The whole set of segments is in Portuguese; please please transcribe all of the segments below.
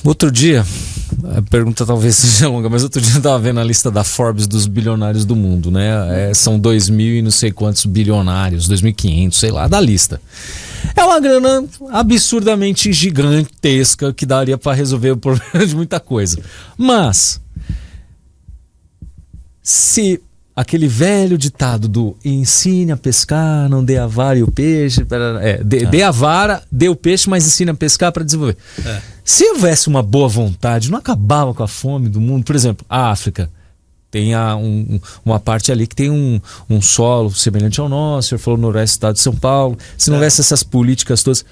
Outro dia, a pergunta talvez seja longa, mas outro dia eu estava vendo a lista da Forbes dos bilionários do mundo, né? São 2.000 e não sei quantos bilionários, 2.500, sei lá, da lista. É uma grana absurdamente gigantesca que daria para resolver o problema de muita coisa. Mas, se aquele velho ditado do ensine a pescar, não dê a vara e o peixe, dê a vara, dê o peixe, mas ensine a pescar para desenvolver. Se houvesse uma boa vontade, não acabava com a fome do mundo. Por exemplo, a África tem uma parte ali que tem um solo semelhante ao nosso. O senhor falou no noroeste do estado de São Paulo. Se não houvesse essas políticas todas,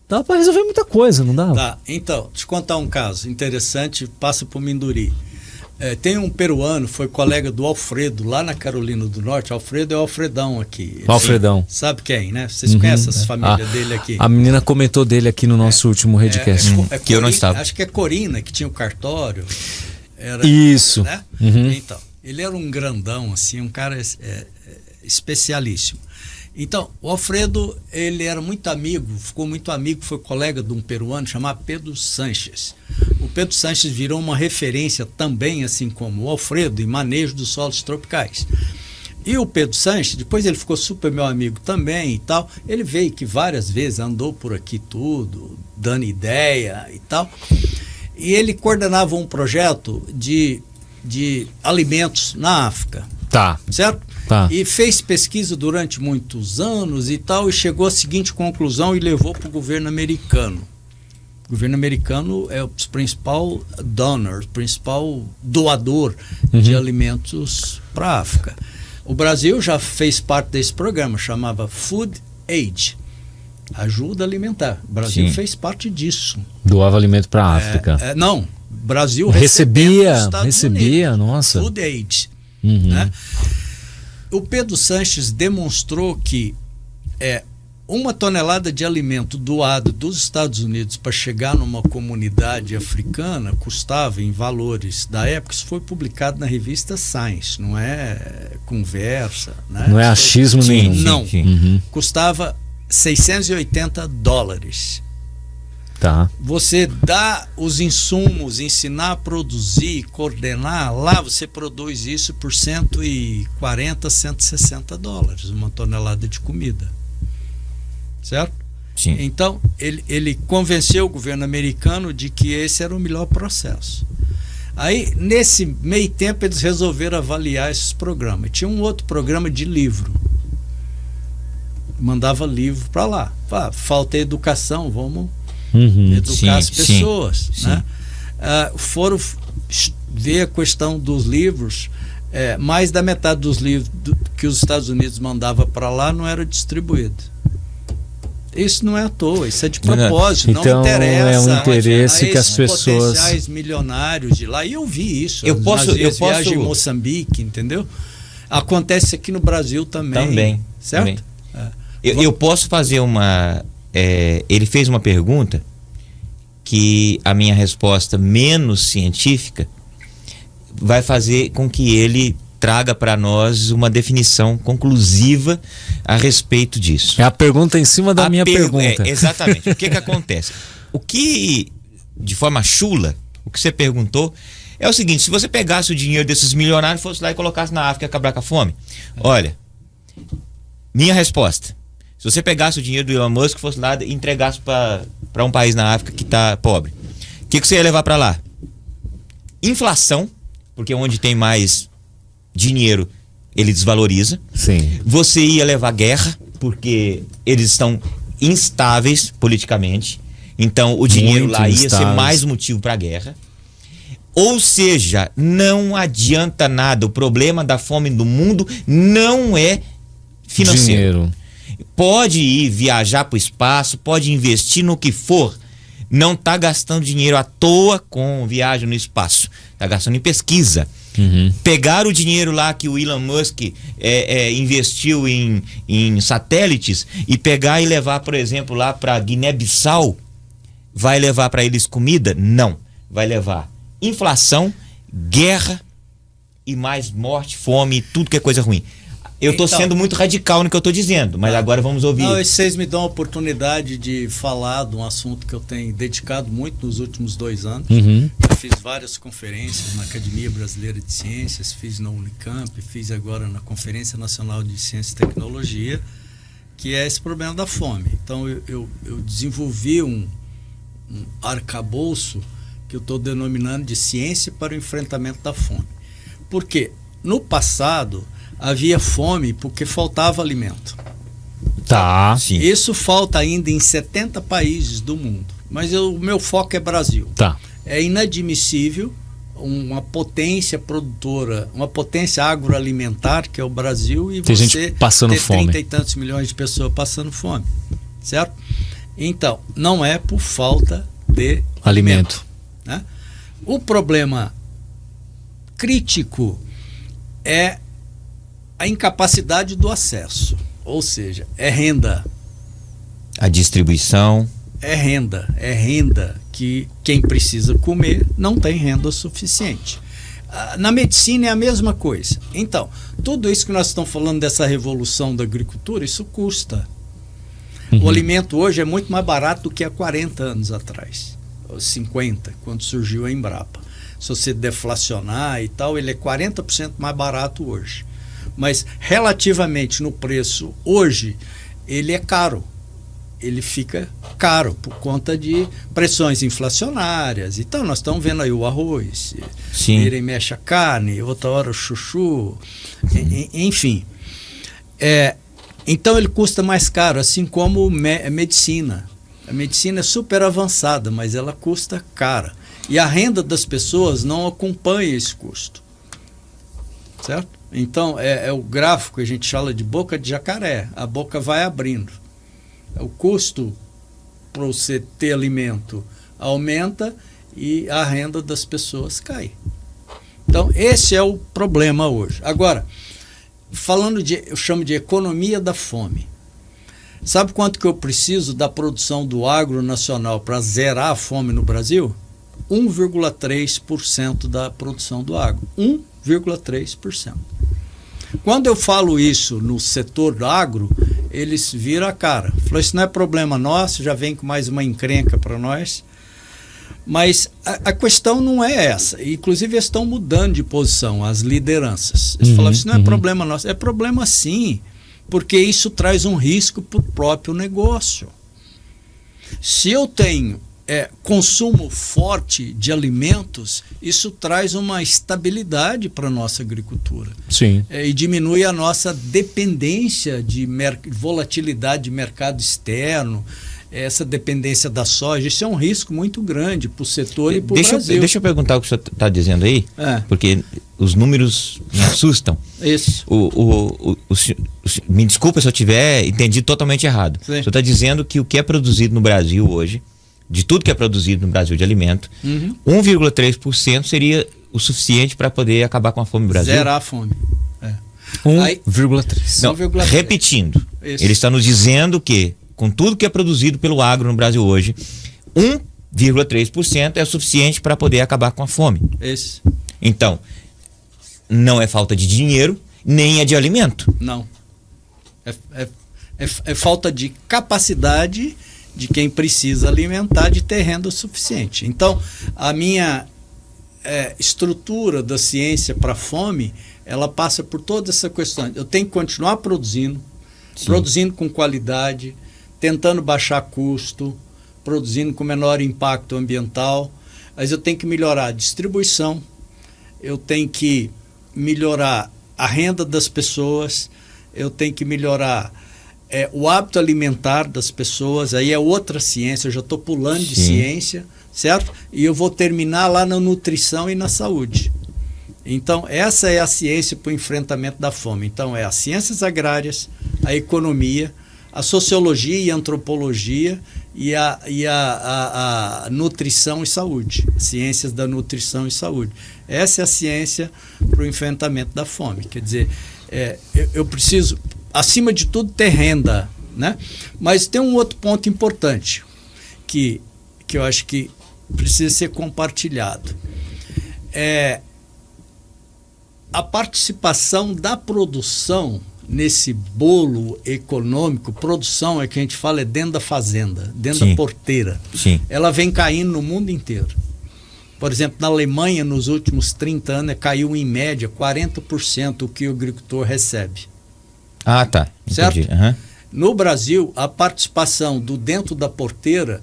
dava para resolver muita coisa, não dava? Tá. Então, deixa eu contar um caso interessante, passa por Minduri. Tem um peruano, foi colega do Alfredo, lá na Carolina do Norte. Alfredo é o Alfredão aqui. Alfredão. Sabe quem, né? Vocês conhecem as famílias dele aqui? A menina comentou dele aqui no nosso último Redcast. Que eu não estava. Acho que é Corina, que tinha o cartório. Isso. Né? Então, ele era um grandão, assim, um cara especialíssimo. Então, o Alfredo, ele era muito amigo, ficou muito amigo, foi colega de um peruano chamado Pedro Sanches. O Pedro Sanches virou uma referência também, assim como o Alfredo, em manejo dos solos tropicais. E o Pedro Sanches, depois ele ficou super meu amigo também e tal. Ele veio que várias vezes, andou por aqui tudo, dando ideia e tal. E ele coordenava um projeto de alimentos na África. Tá. Certo? Tá. E fez pesquisa durante muitos anos e tal, e chegou à seguinte conclusão e levou para o governo americano. O governo americano é o principal donor, principal doador de alimentos para a África. O Brasil já fez parte desse programa, chamava Food Aid, ajuda alimentar. O Brasil fez parte disso. Doava alimento para a África. Não, o Brasil recebia, Unidos, nossa. Food Aid. Né? O Pedro Sanches demonstrou que 1 tonelada de alimento doado dos Estados Unidos para chegar numa comunidade africana custava, em valores da época, isso foi publicado na revista Science, não é conversa, né? Não é achismo nenhum. Não, custava $680. Tá. Você dá os insumos, ensinar a produzir, coordenar, lá você produz isso por $140, $160, uma tonelada de comida. Certo? Sim. Então, ele convenceu o governo americano de que esse era o melhor processo. Aí, nesse meio tempo, eles resolveram avaliar esses programas. Tinha um outro programa de livro. Mandava livro para lá. Falta educação, vamos educar as pessoas. Né? Foram ver a questão dos livros. Mais da metade dos livros que os Estados Unidos mandava para lá não era distribuído. Isso não é à toa, isso é de propósito, então, não interessa. É um interesse que as pessoas, potenciais milionários de lá, e eu vi isso. Eu posso viagem em Moçambique, entendeu? Acontece aqui no Brasil também. Certo? Também. Eu posso fazer uma... ele fez uma pergunta que a minha resposta menos científica vai fazer com que ele traga para nós uma definição conclusiva a respeito disso. É a pergunta em cima da minha pergunta. Exatamente. O que acontece? O que, de forma chula, o que você perguntou é o seguinte: se você pegasse o dinheiro desses milionários, fosse lá e colocasse na África, acabar com a fome. Olha, minha resposta: se você pegasse o dinheiro do Elon Musk, fosse lá e entregasse para um país na África que está pobre, o que você ia levar para lá? Inflação, porque onde tem mais dinheiro, ele desvaloriza. Sim. Você ia levar guerra, porque eles estão instáveis politicamente. Então o dinheiro lá ia ser mais motivo para a guerra. Ou seja, não adianta nada. O problema da fome do mundo não é financeiro. Dinheiro. Pode ir viajar para o espaço, pode investir no que for. Não está gastando dinheiro à toa com viagem no espaço. Está gastando em pesquisa. Pegar o dinheiro lá que o Elon Musk investiu em satélites e pegar e levar, por exemplo, lá para Guiné-Bissau, vai levar para eles comida? Não. Vai levar inflação, guerra e mais morte, fome, tudo que é coisa ruim. Eu estou sendo muito radical no que eu estou dizendo, mas agora vamos ouvir. Não, vocês me dão a oportunidade de falar de um assunto que eu tenho dedicado muito nos últimos 2 anos. Eu fiz várias conferências na Academia Brasileira de Ciências, fiz na Unicamp, fiz agora na Conferência Nacional de Ciência e Tecnologia, que é esse problema da fome. Então eu desenvolvi um arcabouço que eu estou denominando de ciência para o enfrentamento da fome. Por quê? No passado havia fome porque faltava alimento. Tá. Sim. Isso falta ainda em 70 países do mundo. Mas o meu foco é Brasil. Tá. É inadmissível uma potência produtora, uma potência agroalimentar, que é o Brasil, e tem você gente passando ter fome. 30 e tantos milhões de pessoas passando fome. Certo? Então, não é por falta de alimento. Né? O problema crítico é a incapacidade do acesso, ou seja, é renda. A distribuição. É renda que quem precisa comer não tem renda suficiente. Na medicina é a mesma coisa. Então, tudo isso que nós estamos falando dessa revolução da agricultura, isso custa. O alimento hoje é muito mais barato do que há 40 anos atrás, 50, quando surgiu a Embrapa. Se você deflacionar e tal, ele é 40% mais barato hoje. Mas relativamente no preço hoje, ele é caro. Ele fica caro por conta de pressões inflacionárias. Então nós estamos vendo aí o arroz, vira e mexe a carne, outra hora o chuchu, enfim. Então ele custa mais caro, assim como a medicina. A medicina é super avançada, mas ela custa cara. E a renda das pessoas não acompanha esse custo. Certo? Então, é o gráfico que a gente fala de boca de jacaré. A boca vai abrindo. O custo para você ter alimento aumenta e a renda das pessoas cai. Então, esse é o problema hoje. Agora, falando eu chamo de economia da fome. Sabe quanto que eu preciso da produção do agro nacional para zerar a fome no Brasil? 1,3% da produção do agro. 1,3%. Quando eu falo isso no setor do agro, eles viram a cara. Falou, isso não é problema nosso, já vem com mais uma encrenca para nós. Mas a questão não é essa. Inclusive, eles estão mudando de posição, as lideranças. Eles falaram, isso não é problema nosso. É problema sim, porque isso traz um risco para o próprio negócio. Se eu tenho consumo forte de alimentos, isso traz uma estabilidade para a nossa agricultura. Sim. E diminui a nossa dependência de volatilidade de mercado externo, essa dependência da soja. Isso é um risco muito grande para o setor e para o Brasil. Deixa eu perguntar o que o senhor está dizendo aí, porque os números me assustam. Isso. Me desculpa se eu tiver entendido totalmente errado. Sim. O senhor está dizendo que o que é produzido no Brasil hoje, de tudo que é produzido no Brasil de alimento, 1,3% seria o suficiente para poder acabar com a fome no Brasil? Zerar a fome. 1,3%. Repetindo, isso. Ele está nos dizendo que, com tudo que é produzido pelo agro no Brasil hoje, 1,3% é o suficiente para poder acabar com a fome. Isso. Então, não é falta de dinheiro, nem é de alimento. Não. É falta de capacidade de quem precisa alimentar, de ter renda suficiente. Então, a minha estrutura da ciência para a fome, ela passa por toda essa questão. Eu tenho que continuar produzindo, produzindo com qualidade, tentando baixar custo, produzindo com menor impacto ambiental, mas eu tenho que melhorar a distribuição, eu tenho que melhorar a renda das pessoas, eu tenho que melhorar o hábito alimentar das pessoas. Aí é outra ciência, eu já estou pulando de ciência, certo? E eu vou terminar lá na nutrição e na saúde. Então, essa é a ciência para o enfrentamento da fome. Então, é as ciências agrárias, a economia, a sociologia e a antropologia e a nutrição e saúde. Ciências da nutrição e saúde. Essa é a ciência para o enfrentamento da fome. Quer dizer, eu preciso, acima de tudo, ter renda, né? Mas tem um outro ponto importante que eu acho que precisa ser compartilhado. A participação da produção nesse bolo econômico, produção é que a gente fala é dentro da fazenda, dentro Sim. da porteira. Sim. Ela vem caindo no mundo inteiro. Por exemplo, na Alemanha, nos últimos 30 anos, caiu em média 40% o que o agricultor recebe. Ah, tá. Certo? Entendi. Aham. No Brasil, a participação do dentro da porteira,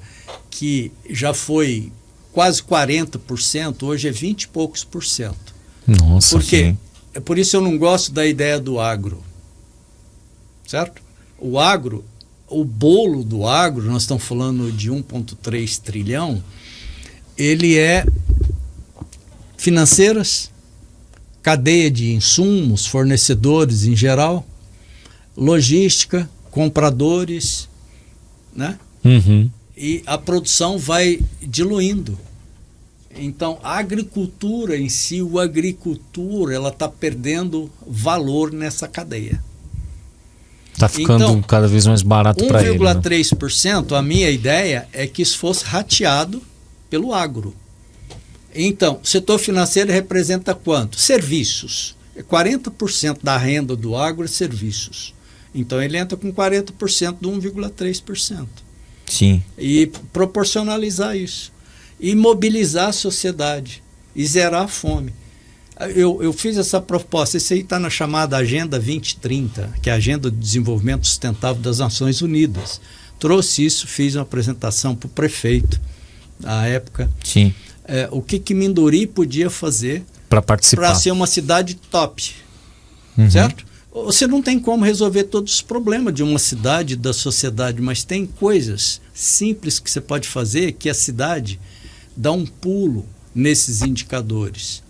que já foi quase 40%, hoje é 20 e poucos por cento. Nossa. Por quê? sim. É por isso eu não gosto da ideia do agro. Certo? O agro, o bolo do agro, nós estamos falando de 1,3 trilhão, ele é financeiras, cadeia de insumos, fornecedores em geral, logística, compradores, né? Uhum. E a produção vai diluindo. Então, a agricultura em si, o agricultor, ela está perdendo valor nessa cadeia. Tá ficando Então, cada vez mais barato para ele. Né? 1,3%, a minha ideia é que isso fosse rateado pelo agro. Então, o setor financeiro representa quanto? Serviços. 40% da renda do agro é serviços. Então, ele entra com 40% do 1,3%. Sim. E proporcionalizar isso. E mobilizar a sociedade. E zerar a fome. Eu fiz essa proposta. Isso aí está na chamada Agenda 2030, que é a Agenda de Desenvolvimento Sustentável das Nações Unidas. Trouxe isso, fiz uma apresentação para o prefeito na época. Sim. O que Minduri podia fazer para participar. Para ser uma cidade top. Uhum. Certo? Você não tem como resolver todos os problemas de uma cidade, da sociedade, mas tem coisas simples que você pode fazer que a cidade dá um pulo nesses indicadores.